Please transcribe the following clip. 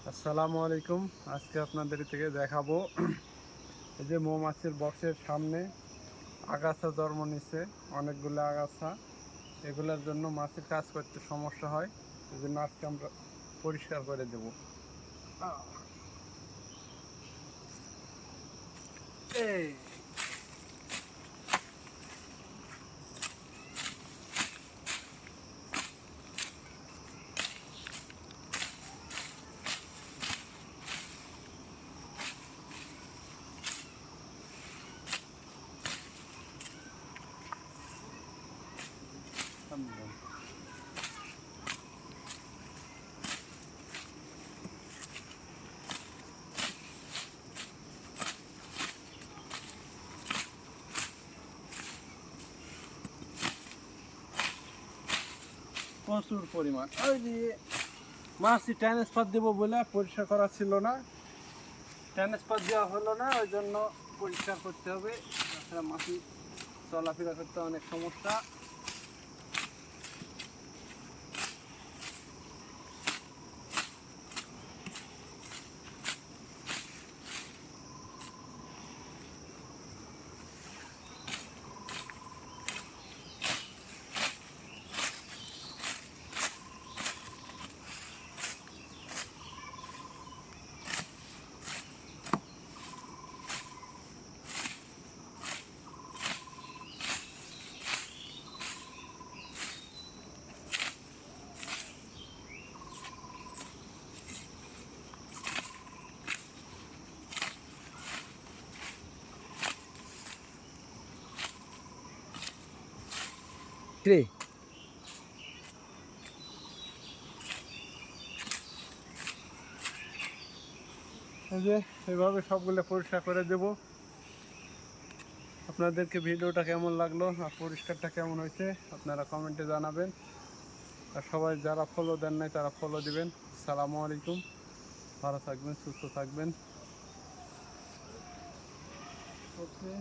আসসালামু আলাইকুম। আজকে আপনাদের থেকে দেখাবো এই যে মৌমাছির বক্সের সামনে আগাছা জন্ম নিচ্ছে, অনেকগুলো আগাছা। এগুলোর জন্য মাছের কাজ করতে সমস্যা হয়, এই জন্য আজকে আমরা পরিষ্কার করে দেব। এই প্রচুর পরিমাণ ওই যে মাছটি ট্রান্সফার দেবো বলে পরিষ্কার করা ছিল না, ট্রান্সফার দেওয়া হলো না, ওই জন্য পরিষ্কার করতে হবে। তাছাড়া মাছি চলাফেরা করতে অনেক সমস্যা। ট্রে এই যে এইভাবে সবগুলো পরিষ্কার করে দেব। আপনাদেরকে ভিডিওটা কেমন লাগলো আর পরিষ্কারটা কেমন হয়েছে আপনারা কমেন্টে জানাবেন। আর সবাই যারা ফলো দেন নাই তারা ফলো দিবেন। আসসালামু আলাইকুম। ভালো থাকবেন, সুস্থ থাকবেন। ওকে।